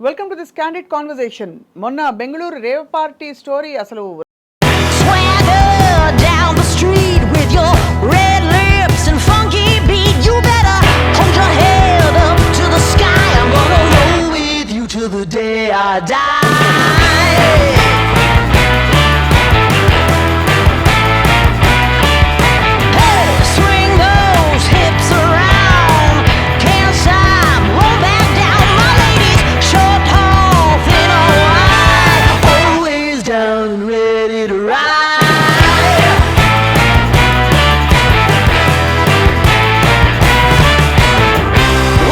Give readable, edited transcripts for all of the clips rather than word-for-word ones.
Welcome to this candid conversation. మొన్న Bengaluru rave party story అసలు Swagger down the street with your red lips and funky beat. You better hold your head up to the sky. I'm gonna roll with you till the day I die. Hey, swing those hips around. Can't stop, roll back down. My ladies, short, tall, thin or wide, always down and ready to ride.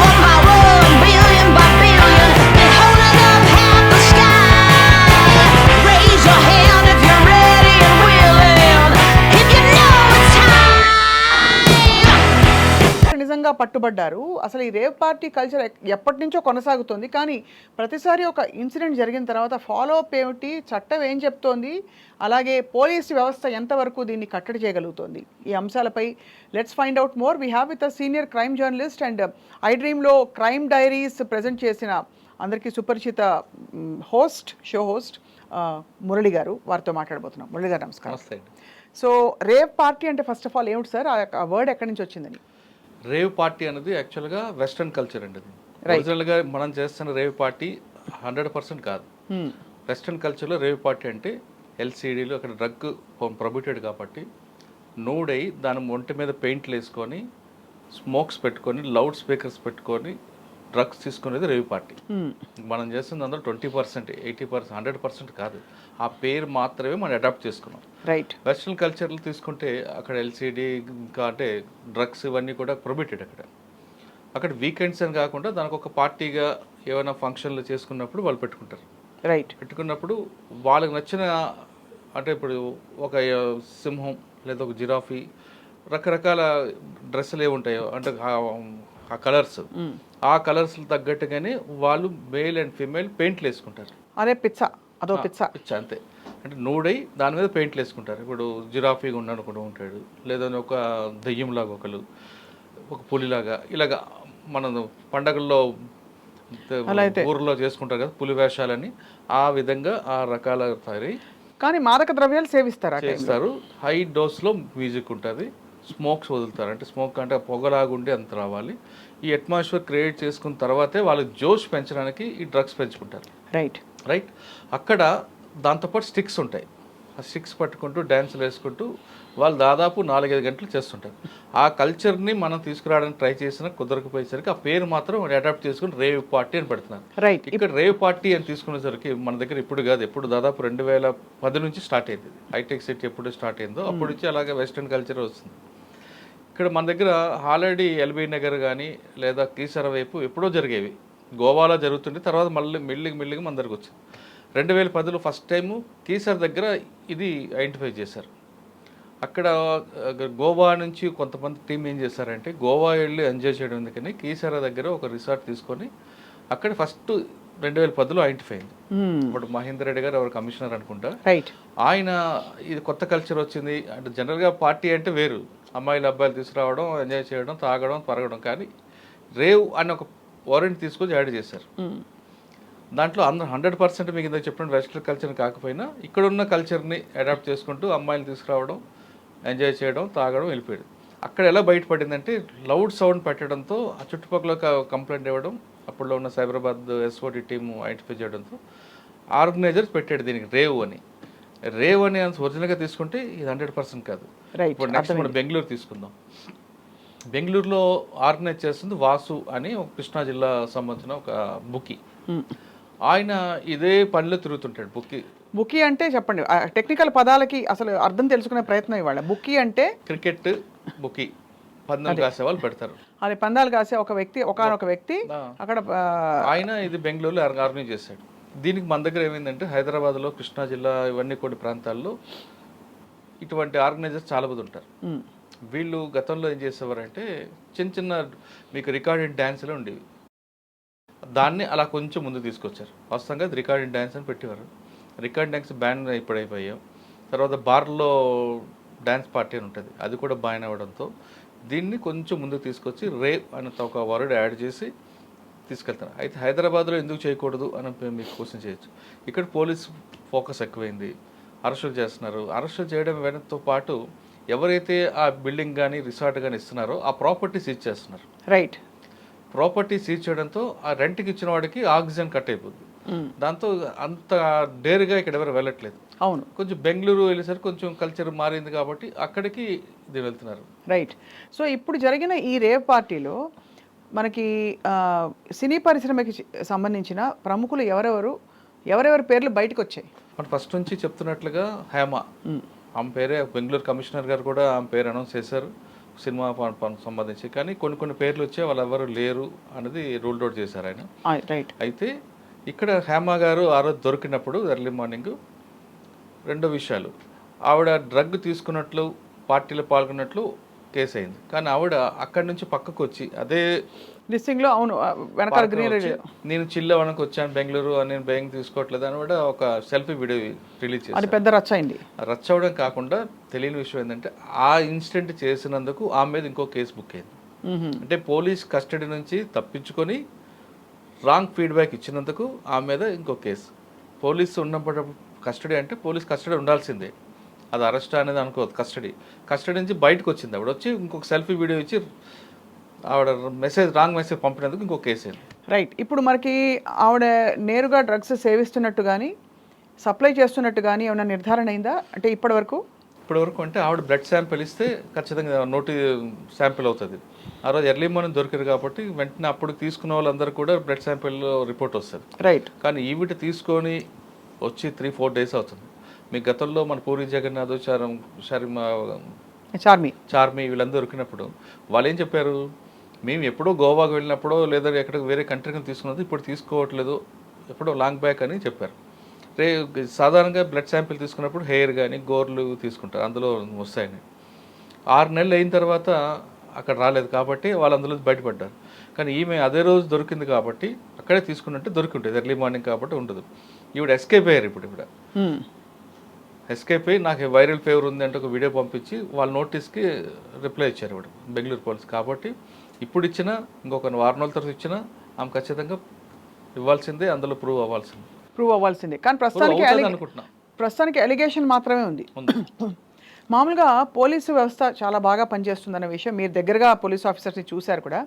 One by one, billion by billion, they're holding up half the sky. Raise your hand if you're ready and willing, if you know it's time. నిజంగా పట్టుబడ్డారు. అసలు ఈ rave party culture ఎప్పటి నుంచో కొనసాగుతుంది. కానీ ప్రతిసారి ఒక incident జరిగిన తర్వాత ఫాలో అప్ ఏమిటి, చట్టం ఏం చెప్తోంది, అలాగే పోలీస్ వ్యవస్థ ఎంతవరకు దీన్ని కట్టడి చేయగలుగుతోంది, ఈ అంశాలపై let's find out more. We have with a senior crime journalist and I డ్రీమ్లో క్రైమ్ డైరీస్ ప్రజెంట్ చేసిన అందరికీ సుపరిచిత షో హోస్ట్ మురళి గారు. వారితో మాట్లాడబోతున్నాం. మురళి గారు నమస్కారం. సో రేవ్ పార్టీ అంటే ఫస్ట్ ఆఫ్ ఆల్ ఏమిటి సార్, ఆ వర్డ్ ఎక్కడి నుంచి వచ్చిందని? రేవ్ పార్టీ అనేది యాక్చువల్గా వెస్ట్రన్ కల్చర్ అండి. అది ఒరిజినల్గా మనం చేస్తున్న రేవ్ పార్టీ 100% కాదు. వెస్ట్రన్ కల్చర్లో రేవ్ పార్టీ అంటే ఎల్సీడీలు అక్కడ డ్రగ్ ప్రొబిటెడ్ కాబట్టి నూడ్ అయ్యి దాని ఒంటి మీద పెయింట్లు వేసుకొని స్మోక్స్ పెట్టుకొని లౌడ్ స్పీకర్స్ పెట్టుకొని డ్రగ్స్ తీసుకునేది రేవ్ పార్టీ. మనం చేస్తుంది అందులో 20%, 80%, 100% కాదు. ఆ పేరు మాత్రమే మనం అడాప్ట్ చేసుకున్నాం. రైట్. వెస్ట్రన్ కల్చర్లు తీసుకుంటే అక్కడ ఎల్సీడీ ఇంకా అంటే డ్రగ్స్ ఇవన్నీ కూడా ప్రొబిటెడ్. అక్కడ వీకెండ్స్ అని కాకుండా దానికి ఒక పార్టీగా ఏమైనా ఫంక్షన్లు చేసుకున్నప్పుడు వాళ్ళు పెట్టుకుంటారు. రైట్. పెట్టుకున్నప్పుడు వాళ్ళకి నచ్చిన అంటే ఇప్పుడు ఒక సింహం లేదా ఒక జిరాఫీ రకరకాల డ్రెస్సులు ఏమి ఉంటాయో అంటే ఆ కలర్స్, ఆ కలర్స్ తగ్గట్టుగానే వాళ్ళు మేల్ అండ్ ఫీమేల్ పెయింట్లు వేసుకుంటారు. అదే పిచ్చ, అదో పిచ్చ అంతే. అంటే నూడై దాని మీద పెయింట్లు వేసుకుంటారు. ఇప్పుడు జిరాఫీగా ఉన్నాడు ఒకడు ఉంటాడు, లేదా ఒక దెయ్యంలాగా ఒక పులిలాగా, ఇలాగా మన పండగల్లో ఊర్లో చేసుకుంటారు కదా పులి వేషాలని, ఆ విధంగా ఆ రకాల తయారై కానీ మాదక ద్రవ్యాలు సేవిస్తారు. హై డోస్లో మ్యూజిక్ ఉంటుంది, స్మోక్స్ వదులుతారు. అంటే స్మోక్ అంటే పొగలాగుండి అంత రావాలి. ఈ అట్మాస్ఫియర్ క్రియేట్ చేసుకున్న తర్వాతే వాళ్ళకి జోష్ పెంచడానికి ఈ డ్రగ్స్ పెంచుకుంటారు. రైట్. అక్కడ దాంతోపాటు స్టిక్స్ ఉంటాయి. ఆ స్టిక్స్ పట్టుకుంటూ డ్యాన్సులు వేసుకుంటూ వాళ్ళు దాదాపు 4-5 గంటలు చేస్తుంటారు. ఆ కల్చర్ని మనం తీసుకురావడానికి ట్రై చేసినా కుదరకపోయేసరికి ఆ పేరు మాత్రం అడాప్ట్ చేసుకుని రేవ్ పార్టీ అని పెడుతున్నారు. ఇక్కడ రేవ్ పార్టీ అని తీసుకునేసరికి మన దగ్గర ఇప్పుడు కాదు, ఎప్పుడు దాదాపు 2010 నుంచి స్టార్ట్ అయింది. హైటెక్ సిటీ ఎప్పుడు స్టార్ట్ అయిందో అప్పటి నుంచి అలాగే వెస్ట్రన్ కల్చర్ వస్తుంది. ఇక్కడ మన దగ్గర ఆల్రెడీ ఎల్బీ నగర్ కానీ లేదా కీసర వైపు ఎప్పుడో జరిగేవి, గోవాలో జరుగుతుంటే తర్వాత మెల్లిగా మన దగ్గరకు వచ్చింది. 2010లో ఫస్ట్ టైము కీసర్ దగ్గర ఇది ఐడెంటిఫై చేశారు. అక్కడ గోవా నుంచి కొంతమంది టీం ఏం చేశారంటే గోవా వెళ్ళి ఎంజాయ్ చేయడం ఎందుకని కీసర దగ్గర ఒక రిసార్ట్ తీసుకొని అక్కడ ఫస్ట్ 2010లో ఐడెంటిఫై అయింది. ఇప్పుడు మహేందర్ రెడ్డి గారు ఎవరు కమిషనర్ అనుకుంటా, ఆయన ఇది కొత్త కల్చర్ వచ్చింది అంటే జనరల్గా పార్టీ అంటే వేరు, అమ్మాయిలు అబ్బాయిలు తీసుకురావడం, ఎంజాయ్ చేయడం, తాగడం, పరగడం. కానీ రేవ్ అని ఒక వారెంట్ తీసుకొని యాడ్ చేశారు. దాంట్లో అందరూ 100% మీకు ఇందాక చెప్పిన వెస్ట్రన్ కల్చర్ కాకపోయినా ఇక్కడున్న కల్చర్ని అడాప్ట్ చేసుకుంటూ అమ్మాయిలు తీసుకురావడం, ఎంజాయ్ చేయడం, తాగడం, వెళ్ళిపోయాడు. అక్కడ ఎలా బయటపడిందంటే లౌడ్ సౌండ్ పెట్టడంతో ఆ చుట్టుపక్కల కంప్లైంట్ ఇవ్వడం, అప్పుడులో ఉన్న సైబరాబాద్ ఎస్ఓటి టీము ఐడెంటిఫై చేయడంతో ఆర్గనైజర్స్ పెట్టాడు దీనికి రేవ్ అని ఒరిజినల్గా తీసుకుంటే ఇది 100% కాదు. ఇప్పుడు నెక్స్ట్ మనం బెంగళూరు తీసుకుందాం. బెంగళూరులో ఆర్గనైజ్ చేస్తుంది వాసు అని ఒక కృష్ణా జిల్లా సంబంధించిన ఒక బుకీ. ఆయన ఇదే పనిలో తిరుగుతుంటాడు. బుకీ అంటే చెప్పండి, టెక్నికల్ పదాలకి అసలు అర్థం తెలుసుకునే ప్రయత్నం ఇవాళ. బుకీ అంటే క్రికెట్ బుకీ, పందాలు కాసే వాళ్ళు పెడతారు. అది పందాలు కాసే ఒక వ్యక్తి, ఒకనొక వ్యక్తి అక్కడ ఆయన ఇది బెంగళూరులో ఆర్గనైజ్ చేశాడు. దీనికి మన దగ్గర ఏమైందంటే హైదరాబాద్లో, కృష్ణా జిల్లా ఇవన్నీ కొన్ని ప్రాంతాల్లో ఇటువంటి ఆర్గనైజర్స్ చాలా మంది ఉంటారు. వీళ్ళు గతంలో ఏం చేసేవారంటే చిన్న మీకు రికార్డెడ్ డ్యాన్స్లో ఉండేవి, దాన్ని అలా కొంచెం ముందు తీసుకొచ్చారు. వాస్తవంగా రికార్డెడ్ డ్యాన్స్ అని పెట్టేవారు. రికార్డ్ డ్యాన్స్ బ్యాన్ ఇప్పుడు అయిపోయాం. తర్వాత బార్లో డ్యాన్స్ పార్టీ అని ఉంటుంది, అది కూడా బాయిన్ అవ్వడంతో దీన్ని కొంచెం ముందుకు తీసుకొచ్చి రేప్ అనే ఒక వర్డ్ యాడ్ చేసి తీసుకెళ్తారు. అయితే హైదరాబాద్లో ఎందుకు చేయకూడదు అని మీకు క్వశ్చన్ చేయొచ్చు. ఇక్కడ పోలీస్ ఫోకస్ ఎక్కువైంది, అరెస్టులు చేస్తున్నారు. అరెస్టులు చేయడం వెనకతో పాటు ఎవరైతే ఆ బిల్డింగ్ కానీ రిసార్ట్ కానీ ఇస్తున్నారో ఆ ప్రాపర్టీ సీజ్ చేస్తున్నారు. రైట్. ప్రాపర్టీ సీజ్ చేయడంతో ఆ రెంట్కి ఇచ్చిన వాడికి ఆక్సిజన్ కట్ అయిపోతుంది. దాంతో అంత డేరుగా ఇక్కడ ఎవరు వెళ్ళట్లేదు. అవును, కొంచెం బెంగళూరు వెళ్ళేసరికి కొంచెం కల్చర్ మారింది కాబట్టి అక్కడికి ఇది వెళ్తున్నారు. రైట్. సో ఇప్పుడు జరిగిన ఈ రేవ్ పార్టీలో మనకి సినీ పరిశ్రమకి సంబంధించిన ప్రముఖులు ఎవరెవరి పేర్లు బయటకు వచ్చాయి? మనం ఫస్ట్ నుంచి చెప్తున్నట్లుగా హేమ, ఆమె పేరే బెంగళూరు కమిషనర్ గారు కూడా ఆమె పేరు అనౌన్స్ చేశారు సినిమా సంబంధించి. కానీ కొన్ని పేర్లు వచ్చే వాళ్ళు ఎవరు లేరు అనేది రూల్ అవుట్ చేశారు ఆయన. రైట్. అయితే ఇక్కడ హేమ గారు ఆ రోజు దొరికినప్పుడు ఎర్లీ మార్నింగ్ రెండు విషయాలు, ఆవిడ డ్రగ్ తీసుకున్నట్లు పార్టీలో పాల్గొన్నట్లు కేసు అయింది. కానీ ఆవిడ అక్కడి నుంచి పక్కకు వచ్చి అదే లిస్టింగ్ లో అవును వెనకాల గ్రీన్ నేను చిల్లవనకు వచ్చాను బెంగళూరు, నేను బ్యాంక్ తీసుకోవట్లేదు అని కూడా ఒక సెల్ఫీ వీడియో రిలీజ్ చేశారు. అది పెద్ద రచ్చ అయింది. రచ్చ అవడం కాకుండా తెలియని విషయం ఏంటంటే ఆ ఇన్సిడెంట్ చేసినందుకు ఆమె మీద ఇంకో కేసు బుక్ అయింది. అంటే పోలీస్ కస్టడీ నుంచి తప్పించుకొని రాంగ్ ఫీడ్బ్యాక్ ఇచ్చినందుకు ఆమె మీద ఇంకో కేసు. పోలీసు ఉన్నప్పుడు కస్టడీ అంటే పోలీస్ కస్టడీ ఉండాల్సిందే, అది అరెస్ట్ అనేది అనుకోవద్దు. కస్టడీ నుంచి బయటకు వచ్చింది ఆవిడ, వచ్చి ఇంకొక సెల్ఫీ వీడియో ఇచ్చి ఆవిడ రాంగ్ మెసేజ్ పంపినందుకు ఇంకో కేసు అయింది. రైట్. ఇప్పుడు మనకి ఆవిడ నేరుగా డ్రగ్స్ సేవిస్తున్నట్టు కానీ సప్లై చేస్తున్నట్టు కానీ ఏమైనా నిర్ధారణ అయిందా? అంటే ఇప్పటివరకు అంటే ఆవిడ బ్లడ్ శాంపిల్ ఇస్తే ఖచ్చితంగా నోటి శాంపిల్ అవుతుంది. ఆ రోజు ఎర్లీ మార్నింగ్ దొరికారు కాబట్టి వెంటనే అప్పుడు తీసుకున్న వాళ్ళందరూ కూడా బ్లడ్ శాంపిల్లో రిపోర్ట్ వస్తుంది. రైట్. కానీ ఈవిడ తీసుకొని వచ్చి 3-4 డేస్ అవుతుంది. మీ గతంలో మన పూరి జగన్నాథ్, చార్మి వీళ్ళందరూ దొరికినప్పుడు వాళ్ళు ఏం చెప్పారు, మేము ఎప్పుడో గోవాకు వెళ్ళినప్పుడో లేదా ఎక్కడికి వేరే కంట్రీకి తీసుకున్నది ఇప్పుడు తీసుకోవట్లేదు, ఎప్పుడో లాంగ్ బ్యాక్ అని చెప్పారు. సాధారణంగా బ్లడ్ శాంపిల్ తీసుకున్నప్పుడు హెయిర్ కానీ గోర్లు తీసుకుంటారు, అందులో వస్తాయని. 6 నెలలు అయిన తర్వాత అక్కడ రాలేదు కాబట్టి వాళ్ళు అందులో బయటపడ్డారు. కానీ ఈమె అదే రోజు దొరికింది కాబట్టి అక్కడే తీసుకున్నట్టు దొరికి ఉంటుంది, ఎర్లీ మార్నింగ్ కాబట్టి ఉండదు. ఈవిడ ఎస్కేప్ అయ్యారు. ఇప్పుడు ఎస్కేప్ అయ్యి నాకు వైరల్ ఫీవర్ ఉంది అంటే ఒక వీడియో పంపించి వాళ్ళ నోటీస్కి రిప్లై ఇచ్చారు ఇప్పుడు బెంగళూరు పోలీస్. కాబట్టి ఇప్పుడు ఇచ్చినా ఇంకొక 6 నెలల తర్వాత ఇచ్చినా ఆమె ఖచ్చితంగా ఇవ్వాల్సిందే, అందులో ప్రూవ్ అవ్వాల్సిందే. కానీ ప్రస్తుతానికి ఎలిగేషన్ మాత్రమే ఉంది. మామూలుగా పోలీసు వ్యవస్థ చాలా బాగా పనిచేస్తుందన్న విషయం మీరు దగ్గరగా పోలీస్ ఆఫీసర్స్ని చూశారు కూడా,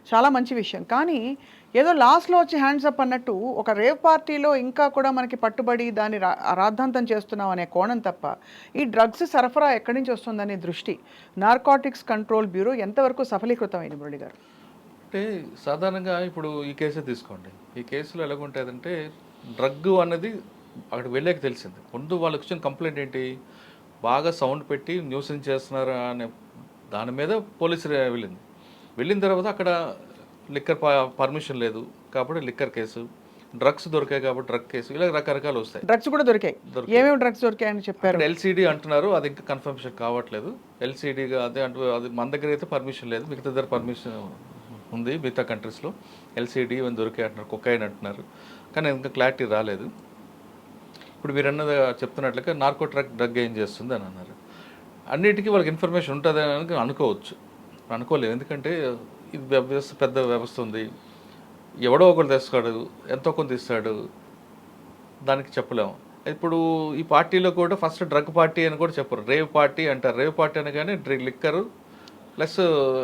చాలా మంచి విషయం. కానీ ఏదో లాస్ట్లో వచ్చి హ్యాండ్స్ అప్ అన్నట్టు ఒక రేవ్ పార్టీలో ఇంకా కూడా మనకి పట్టుబడి దాన్ని రాద్ధాంతం చేస్తున్నాం అనే కోణం తప్ప ఈ డ్రగ్స్ సరఫరా ఎక్కడి నుంచి వస్తుందనే దృష్టి నార్కోటిక్స్ కంట్రోల్ బ్యూరో ఎంతవరకు సఫలీకృతమైంది మురళి గారు? అంటే సాధారణంగా ఇప్పుడు ఈ కేసే తీసుకోండి. ఈ కేసులో ఎలాగుంటుందంటే డ్రగ్ అన్నది అక్కడికి వెళ్ళాక తెలిసింది. ముందు వాళ్ళకి వచ్చిన కంప్లైంట్ ఏంటి, బాగా సౌండ్ పెట్టి న్యూసెన్స్ చేస్తున్నారు అనే దాని మీద పోలీసు వెళ్ళిన తర్వాత అక్కడ లిక్కర్ పర్మిషన్ లేదు కాబట్టి లిక్కర్ కేసు, డ్రగ్స్ దొరికాయి కాబట్టి డ్రగ్ కేసు, ఇలా రకరకాలు వస్తాయి. డ్రగ్స్ కూడా దొరికాయి. ఏమేమి డ్రగ్స్ దొరికాయని చెప్పారు? ఎల్సీడీ అంటున్నారు, అది ఇంకా కన్ఫర్మేషన్ కావట్లేదు. ఎల్సీడీగా అదే అది మన దగ్గర అయితే పర్మిషన్ లేదు, మిగతా దగ్గర పర్మిషన్ ఉంది. మిగతా కంట్రీస్లో ఎల్సీడీ ఇవన్నీ దొరికాయి అంటున్నారు, కొకైన్ అంటున్నారు, కానీ ఇంకా క్లారిటీ రాలేదు. ఇప్పుడు మీరు అన్నది చెప్తున్నట్లుగా నార్కో డ్రగ్ ఏం చేస్తుంది అని అన్నారు. అన్నిటికీ వాళ్ళకి ఇన్ఫర్మేషన్ ఉంటుంది అని అనుకోలేము. ఎందుకంటే ఇది వ్యవస్థ, పెద్ద వ్యవస్థ ఉంది. ఎవడో ఒకరు తెస్తాడు, ఎంతో కొంత ఇస్తాడు, దానికి చెప్పలేము. ఇప్పుడు ఈ పార్టీలో కూడా ఫస్ట్ డ్రగ్ పార్టీ అని కూడా చెప్పరు, రేవ్ పార్టీ అంటారు. రేవ్ పార్టీ అనగానే లిక్కరు ప్లస్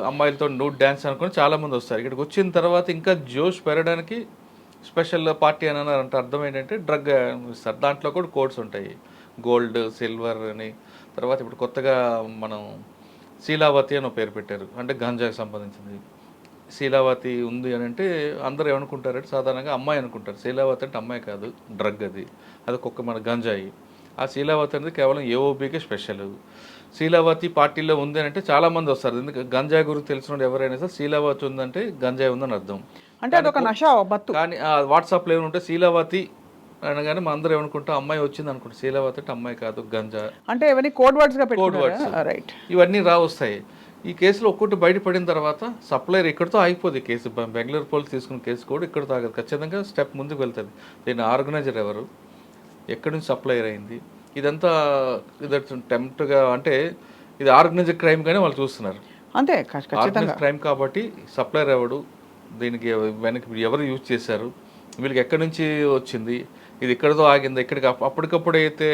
అమ్మాయిలతో నూడ్ డ్యాన్స్ అనుకుని చాలామంది వస్తారు. ఇక్కడికి వచ్చిన తర్వాత ఇంకా జోష్ పెరగడానికి స్పెషల్ పార్టీ అని అన్నారంటే అర్థం ఏంటంటే డ్రగ్ ఇస్తారు. దాంట్లో కూడా కోడ్స్ ఉంటాయి, గోల్డ్, సిల్వర్ అని. తర్వాత ఇప్పుడు కొత్తగా మనం శీలావతి అని పేరు పెట్టారు, అంటే గంజాకి సంబంధించింది. శీలావతి ఉంది అని అంటే అందరూ ఏమనుకుంటారంటే సాధారణంగా అమ్మాయి అనుకుంటారు. శీలావతి అంటే అమ్మాయి కాదు, డ్రగ్ అది ఒక్క మన గంజాయి. ఆ శీలావతి అనేది కేవలం ఏఓబీకే స్పెషల్. శీలావతి పార్టీలో ఉంది అని అంటే చాలామంది వస్తారు. ఎందుకంటే గంజాయి గురించి తెలిసిన ఎవరైనా సరే శీలావతి ఉందంటే గంజాయి ఉందని అర్థం. అంటే అదొక నష బత్తు. కానీ వాట్సాప్లో ఏమంటే శీలావతి అనగానే మా అందరూ ఏమనుకుంటాం అమ్మాయి వచ్చింది అనుకుంటాం. శీలావతి అంటే అమ్మాయి కాదు, గంజా అంటే ఇవన్నీ కోడ్ వర్డ్స్. రైట్, ఇవన్నీ వస్తాయి. ఈ కేసులో ఒక్కటి బయటపడిన తర్వాత సప్లైర్ ఇక్కడితో ఆగిపోదు. ఈ కేసు బెంగళూరు పోలీసు తీసుకున్న కేసు కూడా ఇక్కడితో ఆగదు, ఖచ్చితంగా స్టెప్ ముందుకు వెళ్తుంది. దీని ఆర్గనైజర్ ఎవరు, ఎక్కడి నుంచి సప్లైర్ అయింది, ఇదంతా టెంప్ట్గా అంటే ఇది ఆర్గనైజ్డ్ క్రైమ్ గానే వాళ్ళు చూస్తున్నారు. అంతే ఖచ్చితంగా. ఆర్గనైజ్డ్ క్రైమ్ కాబట్టి సప్లయర్ ఎవడు, దీనికి వెనక్కి ఎవరు యూజ్ చేశారు, వీళ్ళకి ఎక్కడి నుంచి వచ్చింది, ఇది ఎక్కడితో ఆగింది, ఎక్కడికి అప్పటికప్పుడు అయితే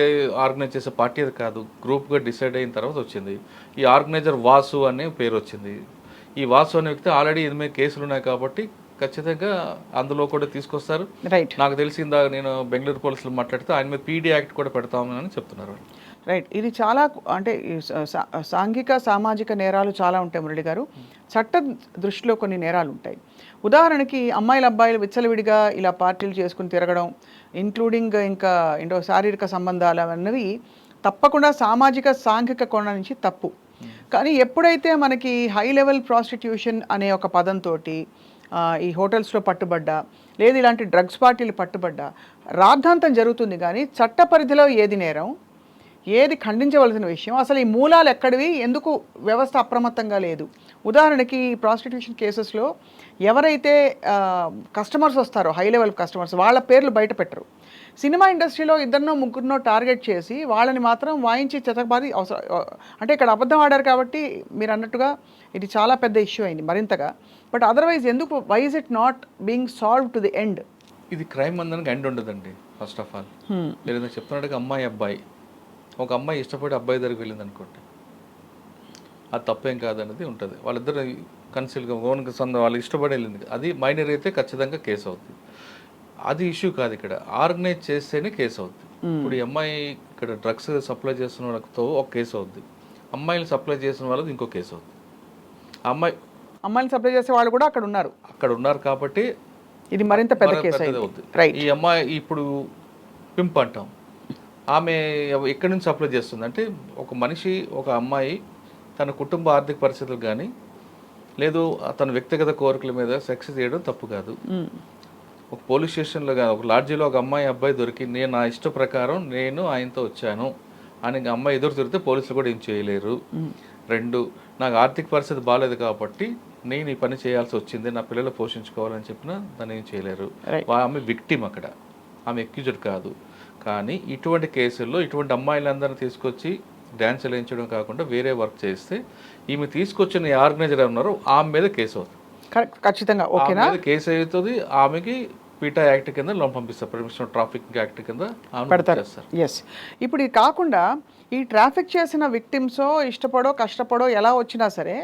ఆర్గనైజ్ చేసే పార్టీ అది కాదు, గ్రూప్గా డిసైడ్ అయిన తర్వాత వచ్చింది. ఈ ఆర్గనైజర్ వాసు అనే పేరు వచ్చింది. ఈ వాసు అనే వ్యక్తి ఆల్రెడీ ఇది మీద కేసులు ఉన్నాయి కాబట్టి ఖచ్చితంగా అందులో కూడా తీసుకొస్తారు. రైట్. నాకు తెలిసిందా, నేను బెంగళూరు పోలీసులు మాట్లాడితే ఆయన మీద పీడీ యాక్ట్ కూడా పెడతామని చెప్తున్నారు. రైట్. ఇది చాలా అంటే సాంఘిక సామాజిక నేరాలు చాలా ఉంటాయి మురళి గారు. చట్ట దృష్టిలో కొన్ని నేరాలు ఉంటాయి. ఉదాహరణకి అమ్మాయిలు అబ్బాయిలు విచ్చలవిడిగా ఇలా పార్టీలు చేసుకుని తిరగడం, ఇంక్లూడింగ్ ఇంకా ఏంటో శారీరక సంబంధాలు అన్నవి తప్పకుండా సామాజిక సాంఘిక కోణం నుంచి తప్పు. కానీ ఎప్పుడైతే మనకి హై లెవెల్ ప్రాస్టిట్యూషన్ అనే ఒక పదంతో ఈ హోటల్స్లో పట్టుబడ్డా, లేదు ఇలాంటి డ్రగ్స్ పార్టీలు పట్టుబడ్డా రాద్ధాంతం జరుగుతుంది. కానీ చట్ట పరిధిలో ఏది నేరం, ఏది ఖండించవలసిన విషయం, అసలు ఈ మూలాలు ఎక్కడివి, ఎందుకు వ్యవస్థ అప్రమత్తంగా లేదు. ఉదాహరణకి ఈ ప్రాస్టిట్యూషన్ కేసెస్లో ఎవరైతే కస్టమర్స్ వస్తారో, హై లెవెల్ కస్టమర్స్, వాళ్ళ పేర్లు బయట పెట్టరు. సినిమా ఇండస్ట్రీలో ఇద్దరినో ముగ్గురినో టార్గెట్ చేసి వాళ్ళని మాత్రం వాయించి చెతకబాది అవసరం. అంటే ఇక్కడ అబద్ధం ఆడారు కాబట్టి మీరు అన్నట్టుగా ఇది చాలా పెద్ద ఇష్యూ అయింది మరింతగా. బట్ అదర్వైజ్ ఎందుకు, why is it not being solve to the end? ఇది క్రైమ్ అందరికి ఎండ్ ఉండదండి. ఫస్ట్ ఆఫ్ ఆల్ మీరు చెప్తున్నట్టుగా అమ్మాయి అబ్బాయి, ఒక అమ్మాయి ఇష్టపడి అబ్బాయి దగ్గరికి వెళ్ళింది అనుకోండి, అది తప్పేం కాదనేది ఉంటుంది. వాళ్ళిద్దరు కన్సిల్గా ఓన్గా వాళ్ళు ఇష్టపడి వెళ్ళింది, అది మైనర్ అయితే ఖచ్చితంగా కేసు అవుతుంది. అది ఇష్యూ కాదు. ఇక్కడ ఆర్గనైజ్ చేస్తేనే కేసు అవుతుంది. ఇప్పుడు ఈ అమ్మాయి ఇక్కడ డ్రగ్స్ సప్లై చేస్తున్న వాళ్ళతో ఒక కేసు అవుద్ది, అమ్మాయిని సప్లై చేసిన వాళ్ళది ఇంకో కేసు అవుతుంది. అమ్మాయిని సప్లై చేసే వాళ్ళు కూడా అక్కడ ఉన్నారు కాబట్టి ఇది మరింత పెద్ద కేసు అవుతుంది. ఈ అమ్మాయి ఇప్పుడు పింప్ అంటాం, ఆమె ఎక్కడి నుంచి సప్లై చేస్తుంది అంటే, ఒక మనిషి, ఒక అమ్మాయి తన కుటుంబ ఆర్థిక పరిస్థితులు కానీ లేదు తన వ్యక్తిగత కోరికల మీద సెక్స్ చేయడం తప్పు కాదు. ఒక పోలీస్ స్టేషన్లో కానీ ఒక లాడ్జీలో ఒక అమ్మాయి అబ్బాయి దొరికి నేను నా ఇష్ట ప్రకారం నేను ఆయనతో వచ్చాను అని అమ్మాయి ఎదురు తిరిగితే పోలీసులు కూడా ఏం చేయలేరు. 2, నాకు ఆర్థిక పరిస్థితి బాగాలేదు కాబట్టి నేను ఈ పని చేయాల్సి వచ్చింది, నా పిల్లలు పోషించుకోవాలని చెప్పినా దాన్ని ఏం చేయలేరు. ఆమె విక్టిమ్, అక్కడ ఆమె ఎక్యూజ్డ్ కాదు. కానీ ఇటువంటి కేసుల్లో ఇటువంటి అమ్మాయిలందరినీ తీసుకొచ్చి డ్యాన్స్ వేయించడం కాకుండా వేరే వర్క్ చేస్తే ఈమె తీసుకొచ్చిన ఆర్గనైజర్ ఉన్నారో ఆమె మీద కేసు అవుతుంది. ఖచ్చితంగా ఓకేనా, కేసు అవుతుంది. ఆమెకి పీటా యాక్ట్ కింద లోన్ పంపిస్తారు, పర్మిషన్ ట్రాఫిక్ యాక్ట్ కింద పెడతారు. ఎస్. ఇప్పుడు ఇది కాకుండా ఈ ట్రాఫిక్ చేసిన విక్టిమ్సో ఇష్టపడో కష్టపడో ఎలా వచ్చినా సరే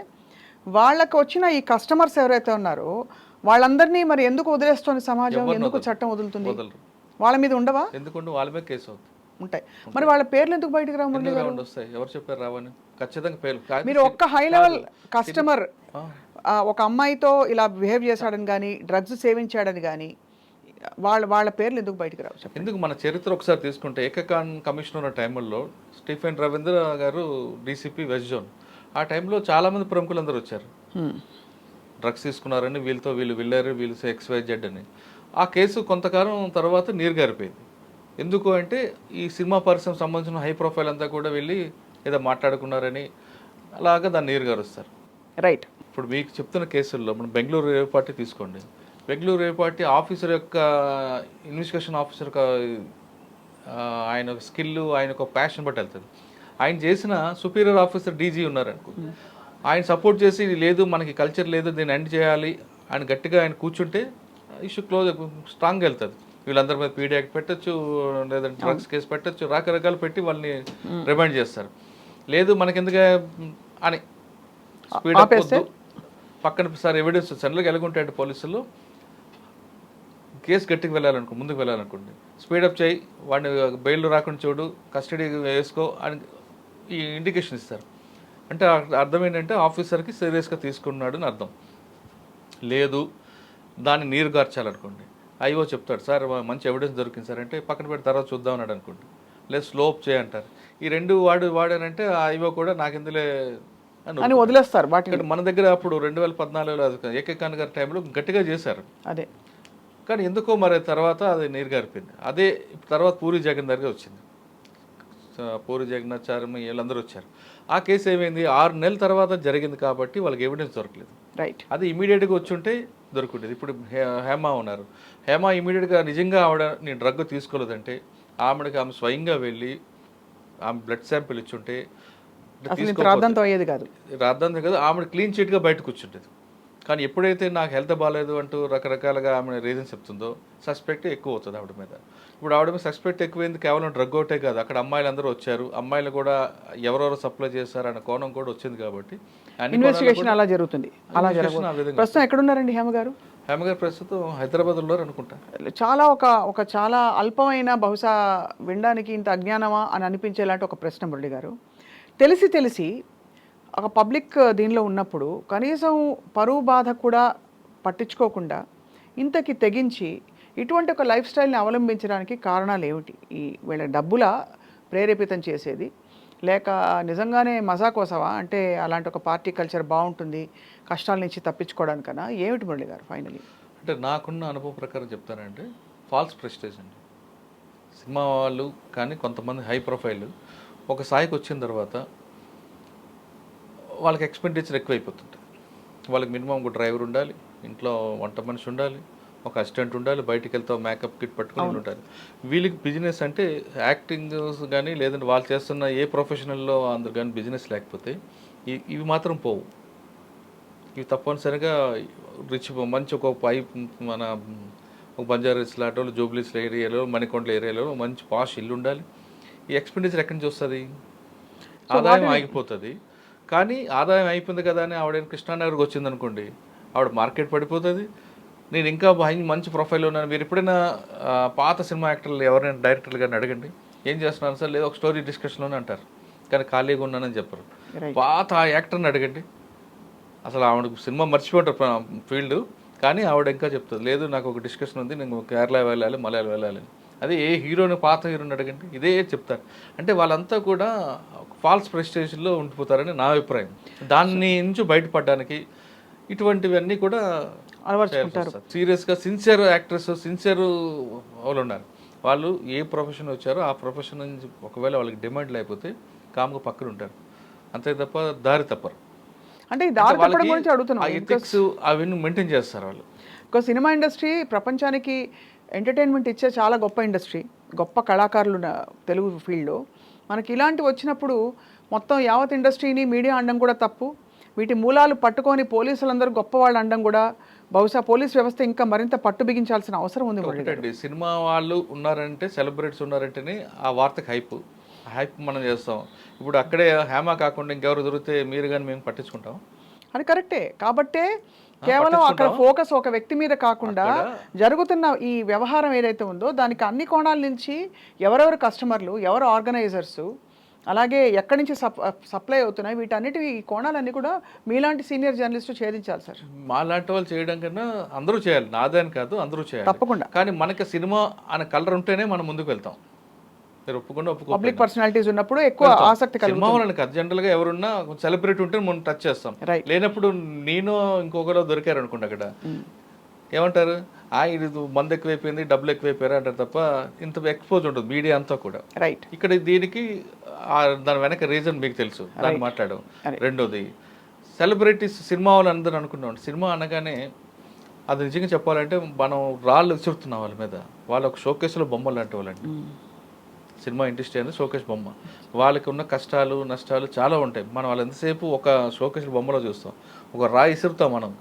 వాళ్ళకు వచ్చిన ఈ కస్టమర్స్ ఎవరైతే ఉన్నారో వాళ్ళందరినీ మరి ఎందుకు వదిలేస్తుంది సమాజం, ఎందుకు చట్టం వదులుతుంది? వాళ్ళ మీద ఉండవా? ఎందుకంటే వాళ్ళ మీద కేసు అవుతుంది. ఉంటాయి. మరి వాళ్ళ పేర్లు ఎందుకు బయటకు రావండి? వస్తాయి. ఎవరు చెప్పారు రావని? ఖచ్చితంగా పేర్లు. మీరు ఒక్క హై లెవెల్ కస్టమర్ ఒక అమ్మాయితో ఇలా బిహేవ్ చేశాడని కానీ డ్రగ్స్ సేవించాడని కానీ వాళ్ళ పేర్లు ఎందుకు బయటకు రావు? ఎందుకు? మన చరిత్ర ఒకసారి తీసుకుంటే ఏకకాన్ కమిషనర్ టైంలో స్టీఫెన్ రవీంద్ర గారు డీసీపీ వెస్ట్ జోన్, ఆ టైంలో చాలామంది ప్రముఖులు అందరూ వచ్చారు. డ్రగ్స్ తీసుకున్నారని వీళ్ళు వెళ్ళారు, వీళ్ళు XYZ అని. ఆ కేసు కొంతకాలం తర్వాత నీరుగారిపోయింది. ఎందుకు అంటే ఈ సినిమా పరిశ్రమ సంబంధించిన హై ప్రొఫైల్ అంతా కూడా వెళ్ళి ఏదో మాట్లాడుకున్నారని అలాగా దాన్ని నీరుగారుస్తారు. రైట్. ఇప్పుడు మీకు చెప్తున్న కేసుల్లో మనం బెంగళూరు రేవ్ పార్టీ తీసుకోండి. బెంగళూరు రేవ్ పార్టీ ఆఫీసర్ యొక్క ఇన్వెస్టిగేషన్ ఆఫీసర్ ఆయన స్కిల్, ఆయన ఒక ప్యాషన్ బట్టి వెళ్తుంది. ఆయన చేసిన సుపీరియర్ ఆఫీసర్ డీజీ ఉన్నారనుకో, ఆయన సపోర్ట్ చేసి లేదు మనకి కల్చర్ లేదు దీన్ని ఎండ్ చేయాలి ఆయన గట్టిగా ఆయన కూర్చుంటే ఇష్యూ క్లోజ్ స్ట్రాంగ్గా వెళ్తుంది. వీళ్ళందరి మీద పీడీ యాక్ట్ పెట్టచ్చు, లేదంటే డ్రగ్స్ కేసు పెట్టచ్చు, రకరకాలు పెట్టి వాళ్ళని రిమైండ్ చేస్తారు. లేదు మనకి ఎందుకు అని స్పీడప్ పక్కన సార్ ఎవిడెన్స్ సెంటర్లోకి ఎలాగుంటాయంటే పోలీసులు కేసు గట్టికి ముందుకు వెళ్ళాలనుకోండి, స్పీడప్ చేయి, వాడిని బెయిల్ రాకుండా చూడు, కస్టడీ వేసుకో అని ఈ ఇండికేషన్ ఇస్తారు. అంటే అర్థం ఏంటంటే ఆఫీసర్కి సీరియస్గా తీసుకున్నాడు అని అర్థం. లేదు దాన్ని నీరు గార్చాలనుకోండి, ఐఓ చెప్తాడు సార్ మంచి ఎవిడెన్స్ దొరికింది సార్ అంటే పక్కన పెట్టి తర్వాత చూద్దాం అన్నాడు అనుకోండి, లేదు స్లోప్ చేయంటారు. ఈ 2 వాడారంటే ఆ ఐఓ కూడా నాకు ఇందులో అని వదిలేస్తారు. మన దగ్గర అప్పుడు 2014లో ఏకకాన్ గారి టైంలో గట్టిగా చేశారు అదే, కానీ ఎందుకో మరి తర్వాత అది నీరు గారిపోయింది. అదే తర్వాత పూరి జగన్నాథ్ గారు వచ్చింది, పూరి జగన్నాథ్ చారమ్మ వీళ్ళందరూ వచ్చారు. ఆ కేసు ఏమైంది 6 నెలల తర్వాత జరిగింది కాబట్టి వాళ్ళకి ఎవిడెన్స్ దొరకలేదు. రైట్. అది ఇమీడియట్గా వచ్చి ఉంటే దొరుకుంటుంది. ఇప్పుడు హేమ ఉన్నారు, హేమ ఇమీడియట్గా నిజంగా ఆవిడ నేను డ్రగ్ తీసుకోలేదంటే ఆమె స్వయంగా వెళ్ళి ఆమె బ్లడ్ శాంపిల్ ఇచ్చుంటే అసలు ఇంత రాద్దంతో అయ్యేది కాదు. రాద్దాంతం కదా, ఆమె క్లీన్ చిట్గా బయట కూర్చుంటుంది. కానీ ఎప్పుడైతే నాకు హెల్త్ బాగాలేదు అంటూ రకరకాలుగా ఆమె రీజన్స్ చెప్తుందో సస్పెక్ట్ ఎక్కువ అవుతుంది ఆవిడ మీద. ఇప్పుడు ఆవిడ మీద సస్పెక్ట్ ఎక్కువైంది కేవలం డ్రగ్ ఒకటే కాదు, అక్కడ అమ్మాయిలు అందరూ వచ్చారు, అమ్మాయిలు కూడా ఎవరెవరు సప్లై చేశారు అన్న కోణం కూడా వచ్చింది. కాబట్టి ఇన్వెస్టిగేషన్ అలా జరుగుతుంది. అలా జరుగుతుంది. ప్రస్తుతం ఎక్కడున్నారండి హేమ గారు? హేమ గారు ప్రస్తుతం హైదరాబాద్ ఉన్నారు అనుకుంటా. చాలా ఒక చాలా అల్పమైన, బహుశా వినడానికి ఇంత అజ్ఞానమా అని అనిపించేలాంటి ఒక ప్రశ్న మురళి గారు. తెలిసి ఒక పబ్లిక్ దీనిలో ఉన్నప్పుడు కనీసం పరువు బాధ కూడా పట్టించుకోకుండా ఇంతకి తెగించి ఇటువంటి ఒక లైఫ్ స్టైల్ని అవలంబించడానికి కారణాలు ఏమిటి? ఈ వీళ్ళ డబ్బుల ప్రేరేపితం చేసేది, లేక నిజంగానే మజా కోసమా? అంటే అలాంటి ఒక పార్టీ కల్చర్ బాగుంటుంది కష్టాల నుంచి తప్పించుకోవడానికన్నా ఏమిటి మురళి గారు ఫైనలీ? అంటే నాకున్న అనుభవం ప్రకారం చెప్తానంటే ఫాల్స్ ప్రెస్టేజ్ అండి. సినిమా వాళ్ళు కానీ కొంతమంది హై ప్రొఫైల్ ఒక స్థాయికి వచ్చిన తర్వాత వాళ్ళకి ఎక్స్పెండిచర్ ఎక్కువైపోతుంది. వాళ్ళకి మినిమం ఒక డ్రైవర్ ఉండాలి, ఇంట్లో వంట మనిషి ఉండాలి, ఒక అసిస్టెంట్ ఉండాలి, బయటికి వెళ్తే మేకప్ కిట్ పట్టుకుని ఉండాలి. వీళ్ళకి బిజినెస్ అంటే యాక్టింగ్ కానీ లేదంటే వాళ్ళు చేస్తున్న ఏ ప్రొఫెషనల్లో అందరు కానీ బిజినెస్ లేకపోతే ఇవి మాత్రం పోవు. ఇవి తప్పనిసరిగా మంచి ఒక మన ఒక బంజారాస్ లాంటి జూబ్లీస్ ఏరియాలో, మణికొండల ఏరియాలో మంచి పాష్ ఇల్లు ఉండాలి. ఈ ఎక్స్పెండిచర్ ఎక్కడి నుంచి వస్తుంది? ఆదాయం ఆగిపోతుంది. కానీ ఆదాయం అయిపోయింది కదా అని ఆవిడ కృష్ణానగర్కి వచ్చింది అనుకోండి, ఆవిడ మార్కెట్ పడిపోతుంది. నేను ఇంకా మంచి ప్రొఫైల్లో ఉన్నాను. మీరు ఎప్పుడైనా పాత సినిమా యాక్టర్లు ఎవరైనా డైరెక్టర్లు కానీ అడగండి, ఏం చేస్తున్నాను సార్, లేదా ఒక స్టోరీ డిస్కషన్లోనే అంటారు, కానీ ఖాళీగా ఉన్నానని చెప్పరు. పాత ఆ యాక్టర్ని అడగండి, అసలు ఆవిడకు సినిమా మర్చిపోతారు ఫీల్డ్, కానీ ఆవిడ ఇంకా చెప్తుంది, లేదు నాకు ఒక డిస్కషన్ ఉంది, నేను కేరళ వెళ్ళాలి, మలయాళం వెళ్ళాలి. అదే ఏ హీరోని, పాత హీరోని అడగండి, ఇదే చెప్తారు. అంటే వాళ్ళంతా కూడా ఫాల్స్ ప్రెస్టేజ్లో ఉండిపోతారని నా అభిప్రాయం. దాన్ని నుంచి బయటపడడానికి ఇటువంటివన్నీ కూడా అలవర్చుకుంటారు. సీరియస్గా సిన్సియర్ యాక్టర్స్, సిన్సియర్ వాళ్ళు ఉన్నారు. వాళ్ళు ఏ ప్రొఫెషన్ వచ్చారో ఆ ప్రొఫెషన్ నుంచి ఒకవేళ వాళ్ళకి డిమాండ్ లేకపోతే కామ్గా పక్కన ఉంటారు, అంతే తప్ప దారి తప్పరు. అంటే ఈ దారి తప్పడం గురించి అడుగుతున్నాం. ఎథిక్స్ అవన్నీ మెయింటైన్ చేస్తారు వాళ్ళు. ఒక సినిమా ఇండస్ట్రీ ప్రపంచానికి ఎంటర్టైన్మెంట్ ఇచ్చే చాలా గొప్ప ఇండస్ట్రీ, గొప్ప కళాకారులు తెలుగు ఫీల్డ్లో. మనకి ఇలాంటివి వచ్చినప్పుడు మొత్తం యావత్ ఇండస్ట్రీని మీడియా అనడం కూడా తప్పు. వీటి మూలాలు పట్టుకొని పోలీసులందరూ గొప్ప వాళ్ళు అనడం కూడా, బహుశా పోలీస్ వ్యవస్థ ఇంకా మరింత పట్టు బిగించాల్సిన అవసరం ఉంది. ఒకటండి, సినిమా వాళ్ళు ఉన్నారంటే, సెలబ్రిటీస్ ఉన్నారంటేనే ఆ వార్తకి హైప్ మనం చేస్తాం. ఇప్పుడు అక్కడే హేమ కాకుండా ఇంకెవరు దొరికితే మీరు కానీ మేము పట్టించుకుంటాం. అది కరెక్టే. కాబట్టే కేవలం అక్కడ ఫోకస్ ఒక వ్యక్తి మీద కాకుండా జరుగుతున్న ఈ వ్యవహారం ఏదైతే ఉందో దానికి అన్ని కోణాల నుంచి ఎవరెవరు కస్టమర్లు, ఎవరు ఆర్గనైజర్స్, అలాగే ఎక్కడి నుంచి సప్లై అవుతున్నాయి, వీటన్నిటి ఈ కోణాలన్నీ కూడా మీలాంటి సీనియర్ జర్నలిస్టు ఛేదించాలి సార్. మాలాంటి వాళ్ళు చేయడం కన్నా అందరూ చేయాలి, నాదే అని కాదు, అందరూ చేయాలి తప్పకుండా. కానీ మనకి సినిమా అనే కలర్ ఉంటేనే మనం ముందుకు వెళ్తాం. మీరు పబ్లిక్ పర్సనాలిటీస్ ఉన్నప్పుడు ఎక్కువ ఆసక్తి కలుగుతుంది. జనరల్గా ఎవరున్నా సెలబ్రిటీ ఉంటే మనం టచ్ చేస్తాం. లేనప్పుడు నేను ఇంకొకరు దొరికారు అనుకోండి, అక్కడ ఏమంటారు, ఇది మంది ఎక్కువైపోయింది, డబ్బులు ఎక్కువైపోయారు అంటారు తప్ప ఇంత ఎక్స్పోజ్ ఉంటుంది మీడియా అంతా కూడా. రైట్. ఇక్కడ దీనికి దాని వెనక రీజన్ మీకు తెలుసు, దాన్ని మాట్లాడడం. రెండోది, సెలబ్రిటీస్ సినిమా వాళ్ళు అందరూ అనుకున్నాం, సినిమా అనగానే అది నిజంగా చెప్పాలంటే మనం రాళ్ళు విసురుతున్నాం వాళ్ళ మీద. వాళ్ళ ఒక షోకేస్లో బొమ్మలు లాంటి వాళ్ళండి. సినిమా ఇండస్ట్రీ అనేది షోకేస్ బొమ్మ. వాళ్ళకి ఉన్న కష్టాలు నష్టాలు చాలా ఉంటాయి. మనం వాళ్ళు ఎంతసేపు ఒక షోకేస్ బొమ్మలో చూస్తాం, ఒక రాయి ఇసురుతాం మనం,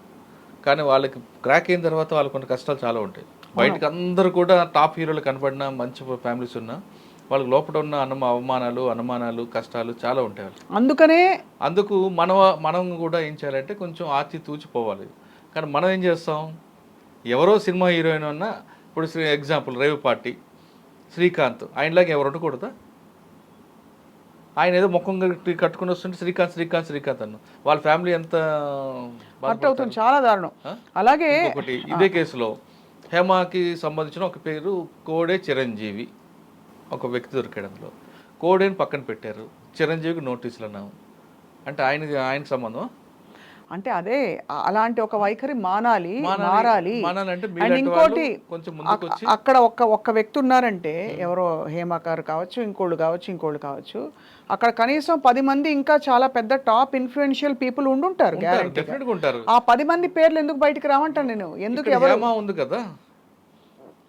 కానీ వాళ్ళకి క్రాక్ అయిన తర్వాత వాళ్ళకు ఉన్న కష్టాలు చాలా ఉంటాయి. బయటకు అందరూ కూడా టాప్ హీరోలు కనపడిన మంచి ఫ్యామిలీస్ ఉన్నా వాళ్ళకి లోపల ఉన్న అనుమానాలు కష్టాలు చాలా ఉంటాయి. అందుకు మనం కూడా ఏం చేయాలంటే కొంచెం ఆచి తూచిపోవాలి. కానీ మనం ఏం చేస్తాం, ఎవరో సినిమా హీరోయిన్ అన్నా, ఇప్పుడు ఎగ్జాంపుల్ రేవ్ పార్టీ శ్రీకాంత్, ఆయనలాగా ఎవరు ఉండకూడదా? ఆయన ఏదో ముఖం కట్టుకుని వస్తుంటే శ్రీకాంత్ అన్న వాళ్ళ ఫ్యామిలీ ఎంత అవుతుంది, చాలా దారుణం. అలాగే ఒకటి ఇదే కేసులో హేమకి సంబంధించిన ఒక పేరు కోడే చిరంజీవి, ఒక వ్యక్తి దొరికాడు. అందులో కోడేని పక్కన పెట్టారు, చిరంజీవికి నోటీసులు అన్నాము. అంటే ఆయనకి సంబంధం అంటే అదే అలాంటి ఒక వైఖరి మారాలి. అండ్ ఇంకోటి, అక్కడ ఒక్క వ్యక్తి ఉన్నారంటే, ఎవరో హేమ గారు కావచ్చు, ఇంకోళ్ళు కావచ్చు, అక్కడ కనీసం 10 మంది ఇంకా చాలా పెద్ద టాప్ ఇన్ఫ్లుయెన్షియల్ పీపుల్ ఉండుంటారు. ఆ 10 మంది పేర్లు ఎందుకు బయటకు రావంటాను నేను. ఎందుకు? హేమ ఉంది కదా,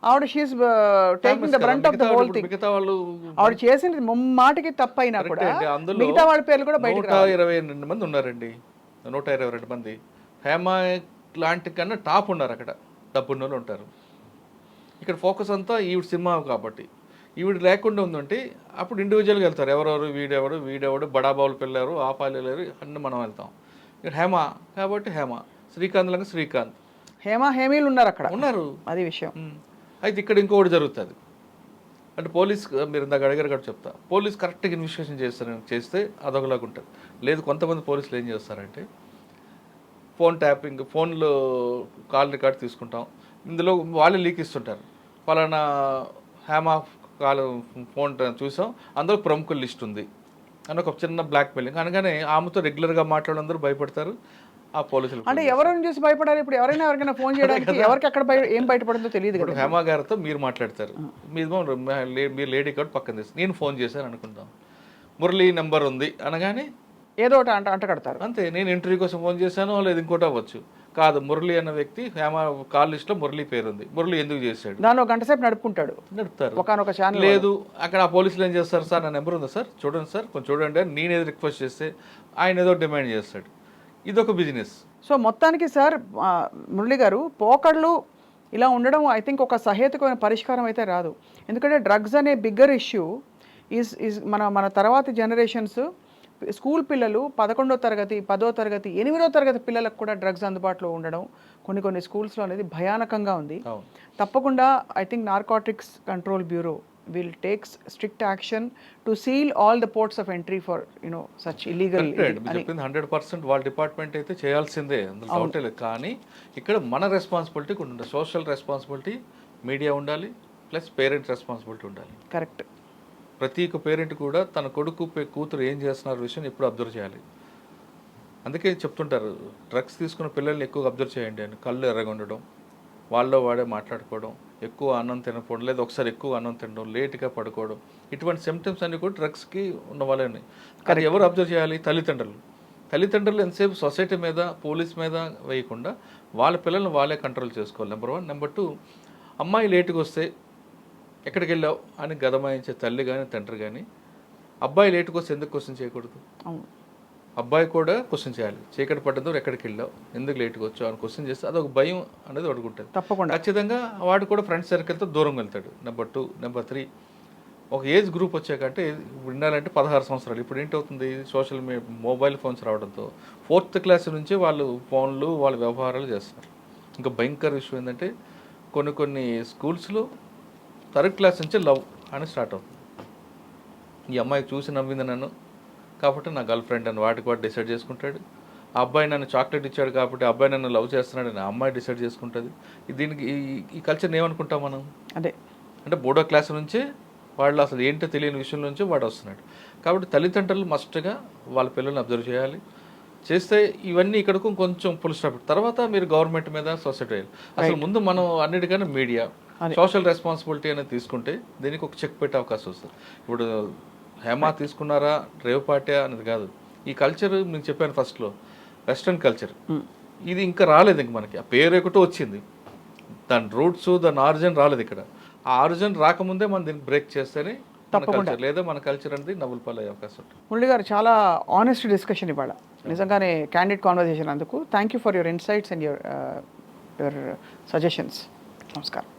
ఆవిడ she is taking the brunt of the whole thing. మిగతా వాళ్ళు ఆవిడ చేసింది ముమ్మాటికి తప్పైనా కూడా అందులో మిగతా వాళ్ళ పేర్లు కూడా బయటకు 122 మంది ఉన్నారండి, 122 మంది. హేమ లాంటి కన్నా టాప్ ఉన్నారు అక్కడ, డబ్బున్న వాళ్ళు ఉంటారు. ఇక్కడ ఫోకస్ అంతా ఈవిడ సినిమా కాబట్టి. ఈవిడ లేకుండా ఉందంటే అప్పుడు ఇండివిజువల్గా వెళ్తారు, ఎవరెవరు వీడెవడు బడాబాబులు పిల్లలు ఆ పాలు వెళ్ళారు అన్నీ మనం వెళ్తాం. ఇక్కడ హేమ కాబట్టి హేమ, శ్రీకాంత్ లాగా శ్రీకాంత్, హేమీలు ఉన్నారు అక్కడ ఉన్నారు. అది విషయం. అయితే ఇక్కడ ఇంకొకటి జరుగుతుంది అంటే పోలీస్, మీరు ఇందాక అడిగారు కూడా చెప్తా, పోలీస్ కరెక్ట్గా ఇన్వెస్టిగేషన్ చేస్తే అదొకలాగా ఉంటుంది. లేదు కొంతమంది పోలీసులు ఏం చేస్తారంటే ఫోన్ ట్యాపింగ్, ఫోన్లో కాల్ రికార్డ్ తీసుకుంటాం, ఇందులో వాళ్ళే లీక్ ఇస్తుంటారు. పలానా హేమ కాల్ ఫోన్ చూసాం, అందులో ప్రముఖుల లిస్ట్ ఉంది అని ఒక చిన్న బ్లాక్ మెయిలింగ్ అనగానే ఆమెతో రెగ్యులర్గా మాట్లాడందరూ భయపడతారు ఆ పోలీసులు. అంటే ఎవరైనా చూసి భయపడాలి? ఇప్పుడు ఎవరికైనా ఫోన్ చేయడానికి ఎవరికి అక్కడ ఏం బయటపడిందో తెలియదు కదా. హేమ గారితో మీరు మాట్లాడతారు, మీరు లేడీ కార్డ్ పక్కన తీసి నేను ఫోన్ చేశాను అనుకుంటాం, మురళి నెంబర్ ఉంది అనగానే ఏదో ఒకటి అంట కడతారు అంతే. నేను ఇంటర్వ్యూ కోసం ఫోన్ చేశాను, లేదు ఇంకోటి అవ్వచ్చు. కాదు, మురళి అన్న వ్యక్తి హేమ కాల్ లిస్ట్లో మురళి పేరు ఉంది, మురళి ఎందుకు చేశాడు, దాన్ని ఒక గంట సేపు నడుపుతారు ఒకనొక ఛానల్. లేదు అక్కడ ఆ పోలీసులు ఏం చేస్తారు, సార్ నా నెంబర్ ఉందా సార్ చూడండి సార్ కొంచెం చూడండి అని నేను ఏదో రిక్వెస్ట్ చేస్తే ఆయన ఏదో డిమాండ్ చేస్తాడు. ఇదొక బిజినెస్. సో మొత్తానికి సార్ మురళి గారు, పోకళ్ళు ఇలా ఉండడం ఐ థింక్ ఒక సహేతుకమైన పరిష్కారం అయితే రాదు. ఎందుకంటే డ్రగ్స్ అనే బిగ్గర్ ఇష్యూ ఈజ్ మన తర్వాతి జనరేషన్స్ స్కూల్ పిల్లలు 11వ తరగతి 10వ తరగతి 8వ తరగతి పిల్లలకు కూడా డ్రగ్స్ అందుబాటులో ఉండడం కొన్ని స్కూల్స్లో అనేది భయానకంగా ఉంది. తప్పకుండా I think narcotics control bureau will take strict action to seal all the ports of entry for such illegal. 100% వాళ్ళ డిపార్ట్మెంట్ అయితే చేయాల్సిందే, అందులో డౌటే లేదు. కానీ ఇక్కడ మన రెస్పాన్సిబిలిటీ కూడా ఉండాలి, సోషల్ రెస్పాన్సిబిలిటీ, మీడియా ఉండాలి, ప్లస్ పేరెంట్ రెస్పాన్సిబిలిటీ ఉండాలి. కరెక్ట్. ప్రతి ఒక్క పేరెంట్ కూడా తన కొడుకు కూతురు ఏం చేస్తున్నారు విషయం ఎప్పుడు అబ్జర్వ్ చేయాలి. అందుకే చెప్తుంటారు డ్రగ్స్ తీసుకున్న పిల్లల్ని ఎక్కువ అబ్జర్వ్ చేయండి అని. కళ్ళు ఎర్రగొండడం, వాళ్ళలో వాడే మాట్లాడుకోవడం, ఎక్కువ అన్నం తినకపోవడం, లేదా ఒకసారి ఎక్కువ అన్నం తినడం, లేట్గా పడుకోవడం, ఇటువంటి సిమ్టమ్స్ అన్నీ కూడా డ్రగ్స్కి ఉన్న వాళ్ళని. కానీ ఎవరు అబ్జర్వ్ చేయాలి? తల్లిదండ్రులు ఎంతసేపు సొసైటీ మీద పోలీస్ మీద వేయకుండా వాళ్ళ పిల్లల్ని వాళ్ళే కంట్రోల్ చేసుకోవాలి. నెంబర్ 1. నెంబర్ 2, అమ్మాయి లేటుగా వస్తే ఎక్కడికి వెళ్ళావు అని గదమాయించే తల్లి కానీ తండ్రి కానీ, అబ్బాయి లేటుగా వస్తే ఎందుకు క్వశ్చన్ చేయకూడదు? అబ్బాయి కూడా క్వశ్చన్ చేయాలి. చీకటి పడ్డదో ఎక్కడికి వెళ్ళావు, ఎందుకు లేట్గా వచ్చావు అని క్వశ్చన్ చేస్తే అదొక భయం అనేది అడుగుంటుంది. తప్పకుండా ఖచ్చితంగా వాడు కూడా ఫ్రెండ్స్ సర్కిల్తో దూరం వెళ్తాడు. నెంబర్ 2. నెంబర్ 3, ఒక ఏజ్ గ్రూప్ వచ్చాకంటే వినాలంటే 16 సంవత్సరాలు. ఇప్పుడు ఏంటవుతుంది, సోషల్ మొబైల్ ఫోన్స్ రావడంతో 4th క్లాస్ నుంచి వాళ్ళు ఫోన్లు వాళ్ళ వ్యవహారాలు చేస్తున్నారు. ఇంకా భయంకర విషయం ఏంటంటే కొన్ని స్కూల్స్లో 3rd క్లాస్ నుంచి లవ్ అని స్టార్ట్ అవుతుంది. ఈ అమ్మాయి చూసి నవ్వింది నన్ను కాబట్టి నా గర్ల్ ఫ్రెండ్ అని వాడు డిసైడ్ చేసుకుంటాడు. ఆ అబ్బాయి నన్ను చాక్లెట్ ఇచ్చాడు కాబట్టి అబ్బాయి నన్ను లవ్ చేస్తున్నాడు అని అమ్మాయి డిసైడ్ చేసుకుంటుంది. దీనికి ఈ కల్చర్ని ఏమనుకుంటాం మనం? అదే అంటే 3వ క్లాస్ నుంచే వాళ్ళు అసలు ఏంటో తెలియని విషయం నుంచి వాడు వస్తున్నాడు. కాబట్టి తల్లిదండ్రులు మస్ట్గా వాళ్ళ పిల్లల్ని అబ్జర్వ్ చేయాలి. చేస్తే ఇవన్నీ ఇక్కడకు కొంచెం ఫుల్ స్టాప్. తర్వాత మీరు గవర్నమెంట్ మీద సొసైటీ వేయాలి. అసలు ముందు మనం అన్నిటికన్నా మీడియా సోషల్ రెస్పాన్సిబిలిటీ అనేది తీసుకుంటే దీనికి ఒక చెక్ పెట్టే అవకాశం వస్తుంది. ఇప్పుడు హేమ తీసుకున్నారా రేవ్ పార్టీ అనేది కాదు. ఈ కల్చర్ మీకు చెప్పాను ఫస్ట్లో, వెస్ట్రన్ కల్చర్ ఇది ఇంకా రాలేదు. ఇంక మనకి ఆ పేరు ఒకటో వచ్చింది, దాని రూట్స్ దాని ఆరిజిన్ రాలేదు. ఇక్కడ ఆ ఆరిజిన్ రాకముందే మనం దీన్ని బ్రేక్ చేస్తేనే మన కల్చర్, లేదా మన కల్చర్ అనేది నవ్వుల పాలు అయ్యే అవకాశం ఉంటుంది. మురళి గారు, చాలా ఆనెస్ట్ డిస్కషన్ ఇవాళ, నిజంగానే క్యాండిడ్ కాన్వర్సేషన్. అందుకు thank you for your insights and your suggestions. నమస్కారం.